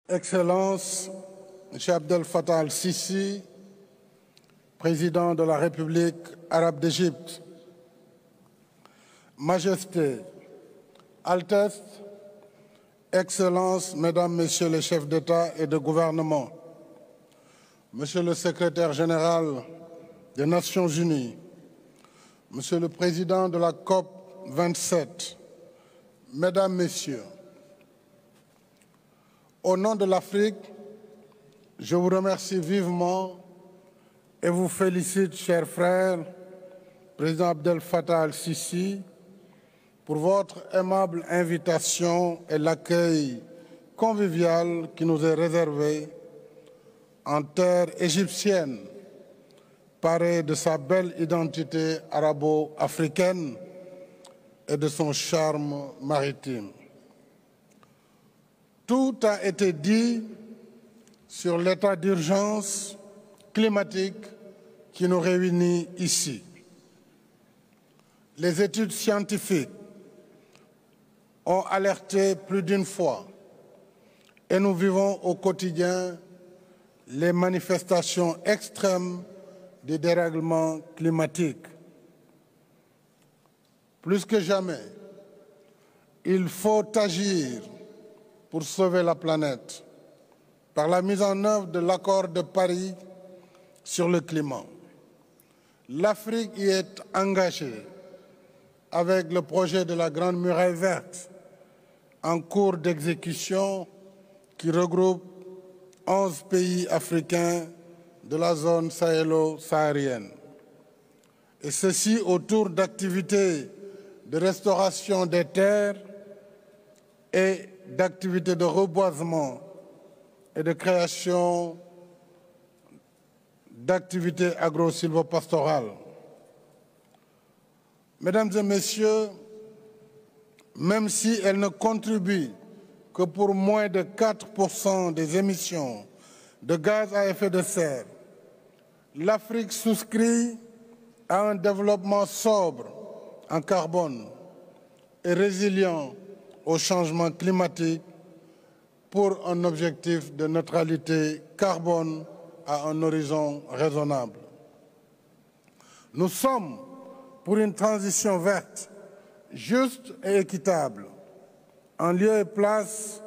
Excellence, M. Abdel Fattah al-Sisi, président de la République arabe d'Égypte, Majesté, Altesse, Excellences, Mesdames, Messieurs les chefs d'État et de gouvernement, Monsieur le secrétaire général des Nations Unies, Monsieur le Président de la COP 27, Mesdames, Messieurs, au nom de l'Afrique, je vous remercie vivement et vous félicite, chers frères, Président Abdel Fattah al-Sisi, pour votre aimable invitation et l'accueil convivial qui nous est réservé en terre égyptienne, parée de sa belle identité arabo-africaine et de son charme maritime. Tout a été dit sur l'état d'urgence climatique qui nous réunit ici. Les études scientifiques ont alerté plus d'une fois et nous vivons au quotidien les manifestations extrêmes des dérèglements climatiques. Plus que jamais, il faut agir pour sauver la planète par la mise en œuvre de l'accord de Paris sur le climat. L'Afrique y est engagée avec le projet de la Grande Muraille verte en cours d'exécution qui regroupe 11 pays africains de la zone sahélo-saharienne. Et ceci autour d'activités de restauration des terres et d'activités de reboisement et de création d'activités agro-sylvopastorales. Mesdames et messieurs, même si elle ne contribue que pour moins de 4% des émissions de gaz à effet de serre, l'Afrique souscrit à un développement sobre en carbone et résilient au changement climatique pour un objectif de neutralité carbone à un horizon raisonnable. Nous sommes pour une transition verte, juste et équitable, en lieu et place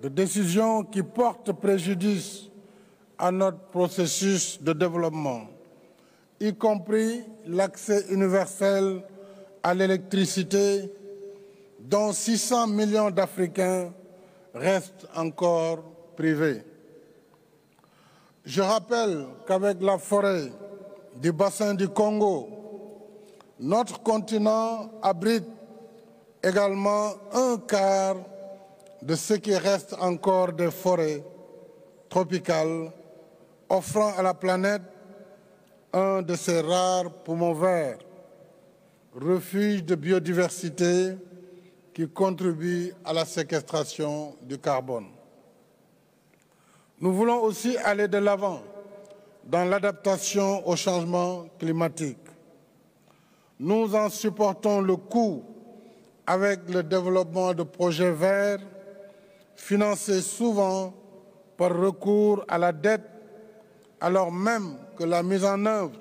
de décisions qui portent préjudice à notre processus de développement, y compris l'accès universel à l'électricité dont 600 millions d'Africains restent encore privés. Je rappelle qu'avec la forêt du bassin du Congo, notre continent abrite également un quart de ce qui reste encore des forêts tropicales, offrant à la planète un de ses rares poumons verts, refuge de biodiversité qui contribue à la séquestration du carbone. Nous voulons aussi aller de l'avant dans l'adaptation au changement climatique. Nous en supportons le coût avec le développement de projets verts financés souvent par recours à la dette, alors même que la mise en œuvre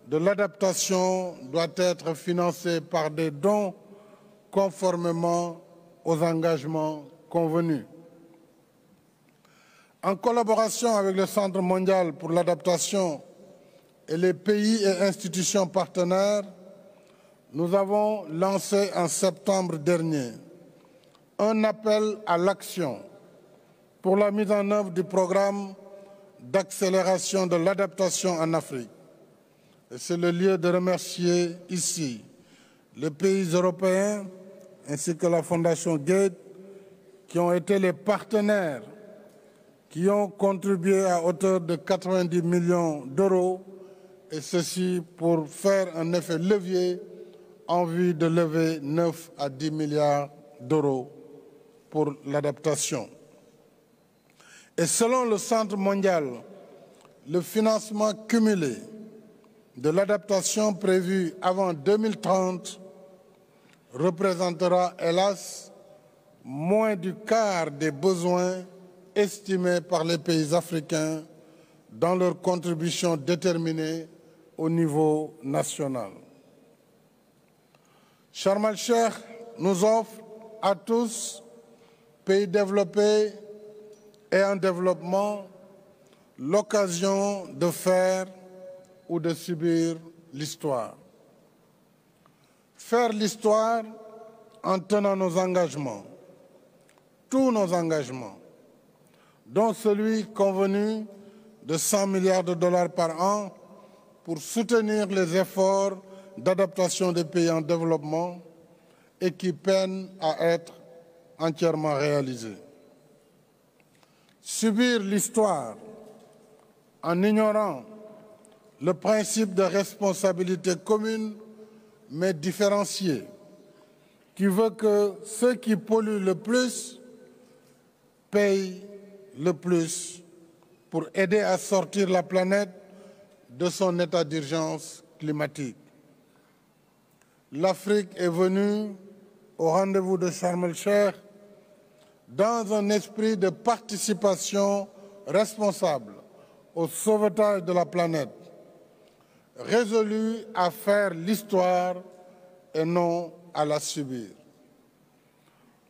de l'adaptation doit être financée par des dons conformément aux engagements convenus. En collaboration avec le Centre mondial pour l'adaptation et les pays et institutions partenaires, nous avons lancé en septembre dernier un appel à l'action pour la mise en œuvre du programme d'accélération de l'adaptation en Afrique. Et c'est le lieu de remercier ici les pays européens ainsi que la Fondation Gates qui ont été les partenaires qui ont contribué à hauteur de 90 millions d'euros, et ceci pour faire un effet levier en vue de lever 9 à 10 milliards d'euros pour l'adaptation. Et selon le Centre mondial, le financement cumulé de l'adaptation prévu avant 2030 représentera, hélas, moins du quart des besoins estimée par les pays africains dans leur contribution déterminée au niveau national. Sharm el-Cheikh nous offre à tous, pays développés et en développement, l'occasion de faire ou de subir l'histoire. Faire l'histoire en tenant nos engagements, tous nos engagements, dont celui convenu de 100 milliards de dollars par an pour soutenir les efforts d'adaptation des pays en développement et qui peinent à être entièrement réalisés. Subir l'histoire en ignorant le principe de responsabilité commune mais différenciée, qui veut que ceux qui polluent le plus payent le plus pour aider à sortir la planète de son état d'urgence climatique. L'Afrique est venue au rendez-vous de Sharm el-Cheikh dans un esprit de participation responsable au sauvetage de la planète, résolue à faire l'histoire et non à la subir.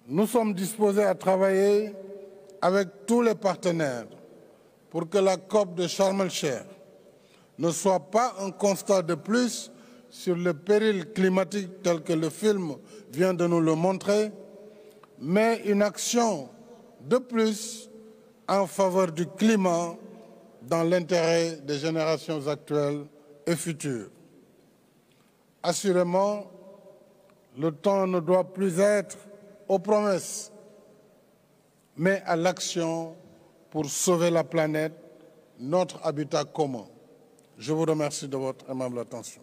Nous sommes disposés à travailler avec tous les partenaires pour que la COP de Sharm el-Cheikh ne soit pas un constat de plus sur le péril climatique tel que le film vient de nous le montrer, mais une action de plus en faveur du climat dans l'intérêt des générations actuelles et futures. Assurément, le temps ne doit plus être aux promesses, mais à l'action pour sauver la planète, notre habitat commun. Je vous remercie de votre aimable attention.